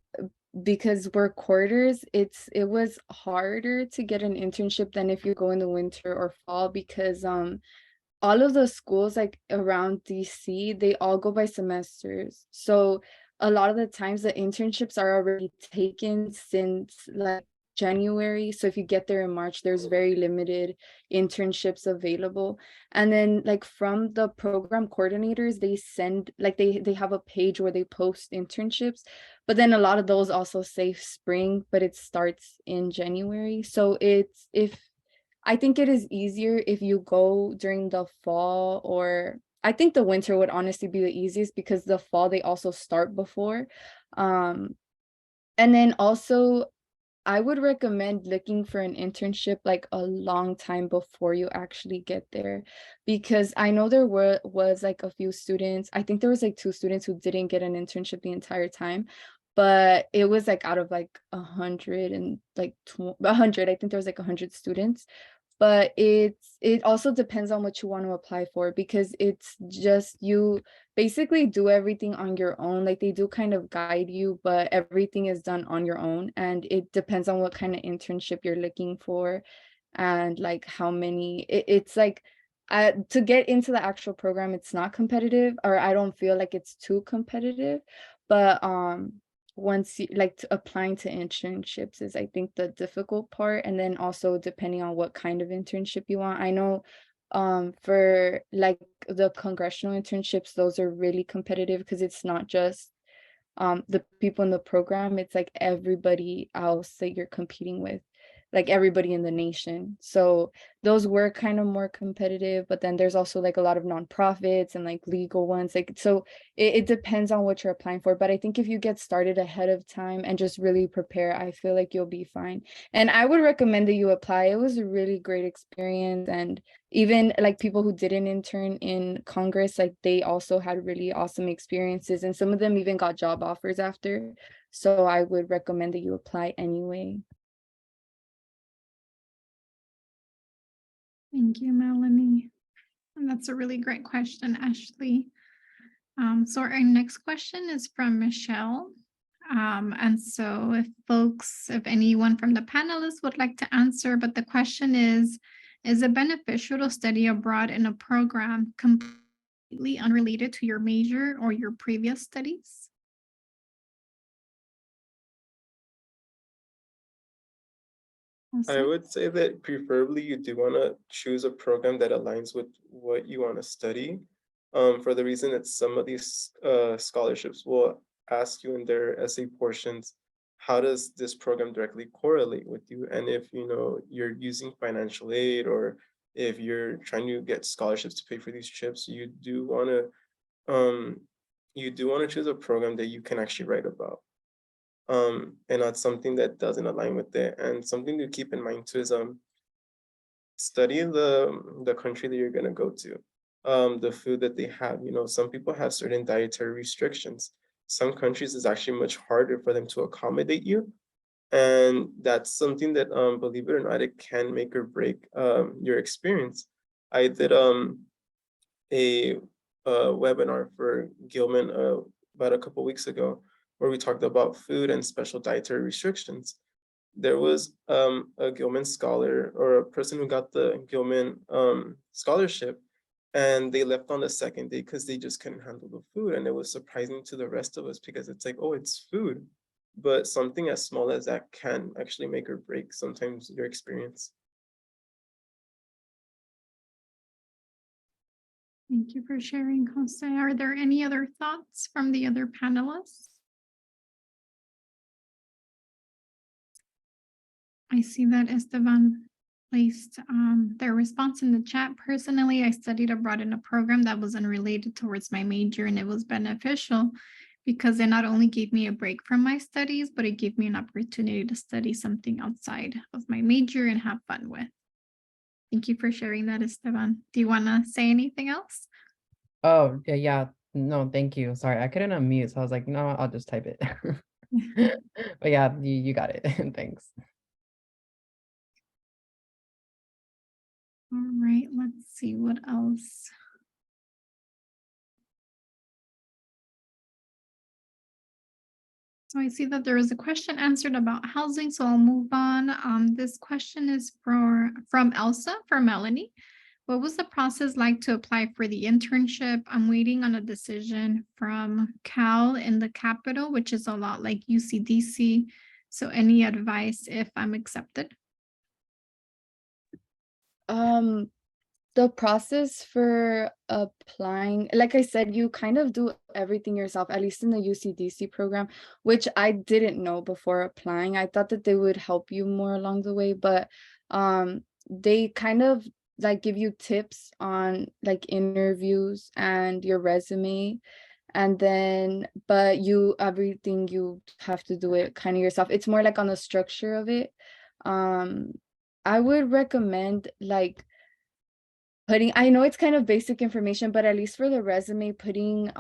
because we're quarters, it was harder to get an internship than if you go in the winter or fall because all of the schools like around DC, they all go by semesters. So a lot of the times the internships are already taken since like January. So if you get there in March, there's very limited internships available. And then like from the program coordinators, they send like they have a page where they post internships, but then a lot of those also say spring, but it starts in January. So I think it is easier if you go during the fall, or I think the winter would honestly be the easiest because the fall they also start before. And then also I would recommend looking for an internship like a long time before you actually get there, because I know there was like a few students. I think there was like 2 students who didn't get an internship the entire time, but it was like out of like 100 and like 100. I think there was like 100 students. But it also depends on what you want to apply for, because it's just you basically do everything on your own. Like they do kind of guide you, but everything is done on your own, and it depends on what kind of internship you're looking for and like how many it's like to get into the actual program, it's not competitive, or I don't feel like it's too competitive, but once you like applying to internships is I think the difficult part. And then also depending on what kind of internship you want. I know for like the congressional internships, those are really competitive because it's not just the people in the program, it's like everybody else that you're competing with, like everybody in the nation. So those were kind of more competitive, but then there's also like a lot of nonprofits and like legal ones. Like, so it depends on what you're applying for. But I think if you get started ahead of time and just really prepare, I feel like you'll be fine. And I would recommend that you apply. It was a really great experience. And even like people who didn't intern in Congress, like they also had really awesome experiences. And some of them even got job offers after. So I would recommend that you apply anyway. Thank you, Melanie. And that's a really great question, Ashley. So our next question is from Michelle. And so if anyone from the panelists would like to answer, but the question is it beneficial to study abroad in a program completely unrelated to your major or your previous studies? I would say that preferably you do want to choose a program that aligns with what you want to study. For the reason that some of these scholarships will ask you in their essay portions, how does this program directly correlate with you? And if you know you're using financial aid, or if you're trying to get scholarships to pay for these trips, you do want to choose a program that you can actually write about. And not something that doesn't align with it. And something to keep in mind too is study the country that you're gonna go to. The food that they have, you know, some people have certain dietary restrictions. Some countries is actually much harder for them to accommodate you. And that's something that believe it or not, it can make or break your experience. I did a webinar for Gilman about a couple weeks ago, where we talked about food and special dietary restrictions. There was a Gilman scholar, or a person who got the Gilman scholarship, and they left on the second day because they just couldn't handle the food. And it was surprising to the rest of us because it's like, oh, it's food. But something as small as that can actually make or break sometimes your experience. Thank you for sharing, Jose. Are there any other thoughts from the other panelists? I see that Esteban placed their response in the chat. Personally, I studied abroad in a program that was unrelated towards my major, and it was beneficial because it not only gave me a break from my studies, but it gave me an opportunity to study something outside of my major and have fun with. Thank you for sharing that, Esteban. Do you want to say anything else? Oh, yeah. No, thank you. Sorry, I couldn't unmute, so I was like, no, I'll just type it. But yeah, you got it. Thanks. All right, let's see what else. So I see that there is a question answered about housing, so I'll move on. This question is from Elsa for Melanie. What was the process like to apply for the internship? I'm waiting on a decision from Cal in the capital, which is a lot like UCDC. So any advice if I'm accepted? The process for applying, like I said, you kind of do everything yourself, at least in the UCDC program, which I didn't know before applying. I thought that they would help you more along the way, but they kind of like give you tips on like interviews and your resume, and then but everything you have to do it kind of yourself. It's more like on the structure of it. I would recommend like I know it's kind of basic information, but at least for the resume, putting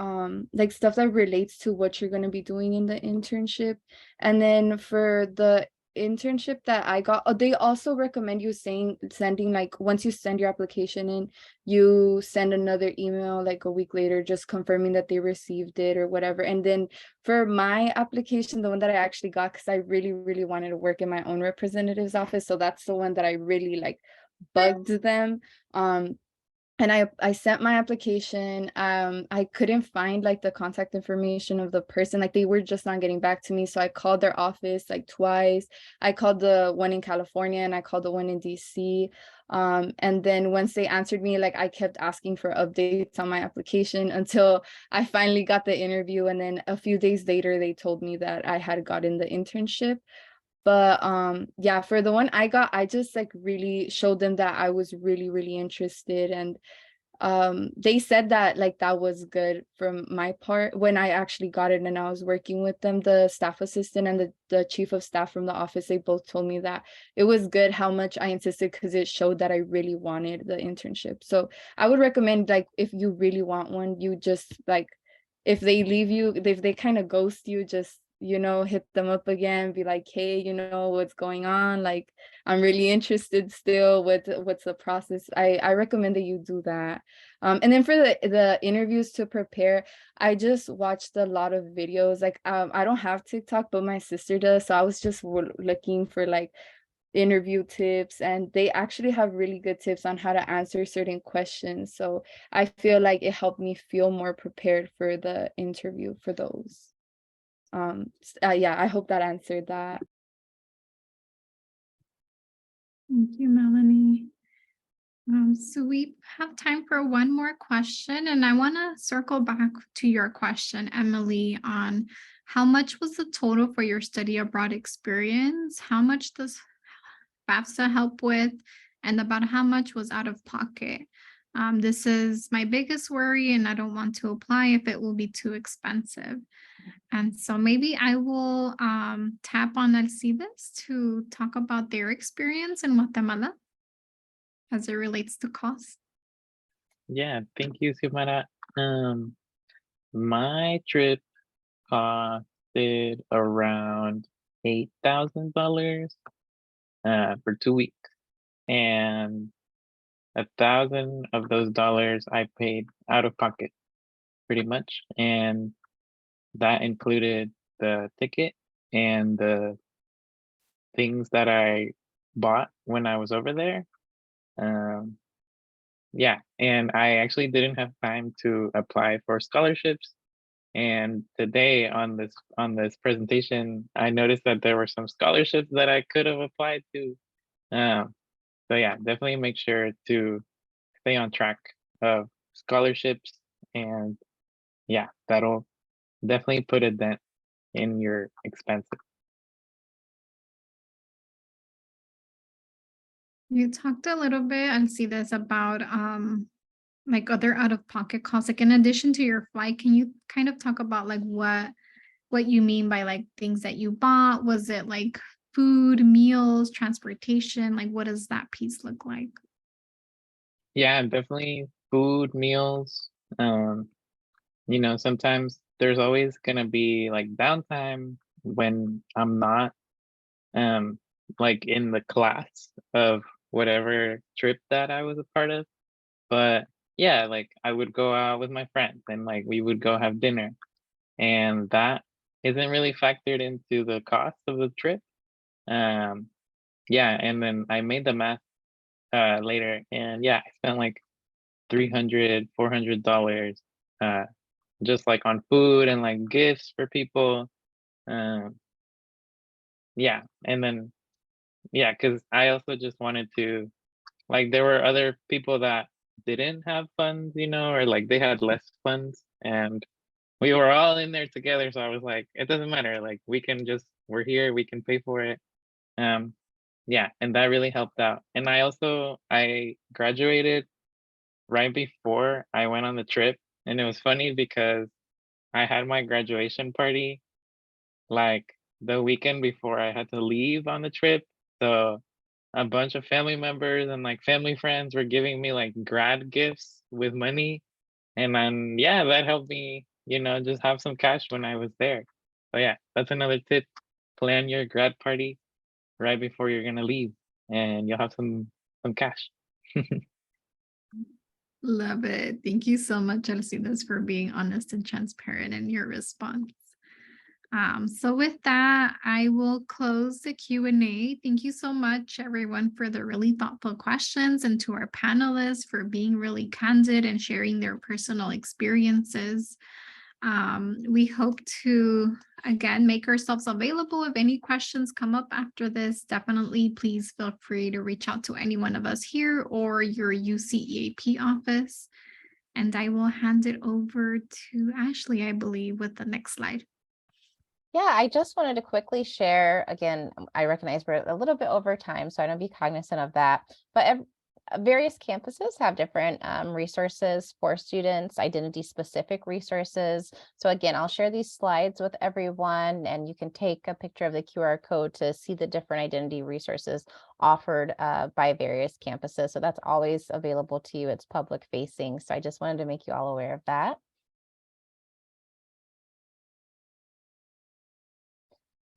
like stuff that relates to what you're going to be doing in the internship. And then for the internship that I got, they also recommend you sending like, once you send your application in, you send another email like a week later just confirming that they received it or whatever. And then for my application, the one that I actually got, because I really wanted to work in my own representative's office, so that's the one that I really like bugged them. And I sent my application. I couldn't find like the contact information of the person, like they were just not getting back to me. So I called their office like twice. I called the one in California and I called the one in DC. And then once they answered me, like I kept asking for updates on my application until I finally got the interview. And then a few days later, they told me that I had gotten the internship. But yeah, for the one I got, I just like really showed them that I was really interested. And they said that like that was good from my part when I actually got it and I was working with them. The staff assistant and the chief of staff from the office, they both told me that it was good how much I insisted, because it showed that I really wanted the internship. So I would recommend, like, if you really want one, you just like, if they leave you, if they kind of ghost you, just hit them up again, be like, hey, what's going on? Like, I'm really interested still. What's the process? I recommend that you do that. And then for the interviews to prepare, I just watched a lot of videos. Like, I don't have TikTok, but my sister does. So I was just looking for like interview tips, and they actually have really good tips on how to answer certain questions. So I feel like it helped me feel more prepared for the interview for those. Yeah, I hope that answered that. Thank you, Melanie. So we have time for one more question, and I want to circle back to your question, Emily, on how much was the total for your study abroad experience? How much does FAFSA help with, and about how much was out of pocket? This is my biggest worry, and I don't want to apply if it will be too expensive. And so maybe I will tap on Alcides to talk about their experience in Guatemala as it relates to cost. Yeah, thank you, Xiomara. My trip costed around $8,000 for 2 weeks, and 1,000 of those dollars I paid out of pocket, pretty much, and that included the ticket and the things that I bought when I was over there. Yeah, and I actually didn't have time to apply for scholarships. And today on this presentation, I noticed that there were some scholarships that I could have applied to. So yeah, definitely make sure to stay on track of scholarships, and yeah, that'll definitely put a dent in your expenses. You talked a little bit, Alcides, about like other out-of-pocket costs. Like in addition to your flight, can you kind of talk about like what you mean by like things that you bought? Was it like food, meals, transportation? Like what does that piece look like? Yeah, definitely food, meals. Sometimes there's always gonna be like downtime when I'm not like in the class of whatever trip that I was a part of. But yeah, like I would go out with my friends and like we would go have dinner, and that isn't really factored into the cost of the trip. Yeah, and then I made the math later, and yeah, I spent like $300, $400 just like on food and like gifts for people. Um, yeah, and then yeah, because I also just wanted to, like, there were other people that didn't have funds, or like they had less funds, and we were all in there together. So I was like, it doesn't matter. Like, we're here, we can pay for it. Um, yeah, and that really helped out. And I graduated right before I went on the trip, and it was funny because I had my graduation party like the weekend before I had to leave on the trip. So a bunch of family members and like family friends were giving me like grad gifts with money. And then, yeah, that helped me, just have some cash when I was there. So yeah, that's another tip. Plan your grad party right before you're gonna leave, and you'll have some cash. Love it. Thank you so much, Alcides, for being honest and transparent in your response. So with that, I will close the Q&A. Thank you so much, everyone, for the really thoughtful questions, and to our panelists for being really candid and sharing their personal experiences. We hope to, again, make ourselves available. If any questions come up after this, definitely please feel free to reach out to any one of us here or your UCEAP office. And I will hand it over to Ashley, I believe, with the next slide. Yeah, I just wanted to quickly share, again, I recognize we're a little bit over time, so I don't be cognizant of that, but various campuses have different resources for students, identity specific resources. So again, I'll share these slides with everyone, and you can take a picture of the QR code to see the different identity resources offered by various campuses. So that's always available to you. It's public facing. So I just wanted to make you all aware of that.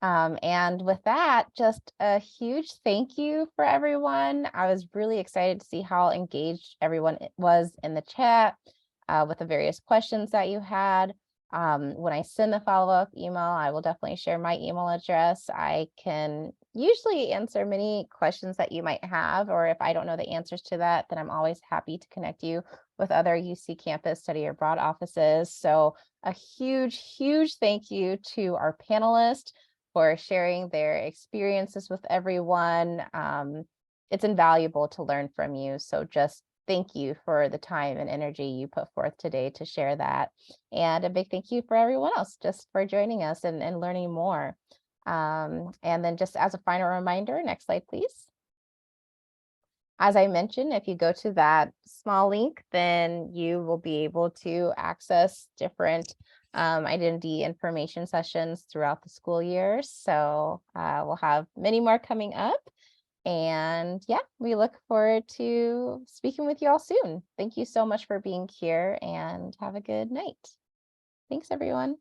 And with that, just a huge thank you for everyone. I was really excited to see how engaged everyone was in the chat with the various questions that you had. When I send the follow-up email, I will definitely share my email address. I can usually answer many questions that you might have, or if I don't know the answers to that, then I'm always happy to connect you with other UC campus study abroad offices. So a huge thank you to our panelists for sharing their experiences with everyone. It's invaluable to learn from you. So just thank you for the time and energy you put forth today to share that. And a big thank you for everyone else just for joining us and learning more. And then just as a final reminder, next slide, please. As I mentioned, if you go to that small link, then you will be able to access different identity information sessions throughout the school year. So we'll have many more coming up. And yeah, we look forward to speaking with you all soon. Thank you so much for being here and have a good night. Thanks, everyone.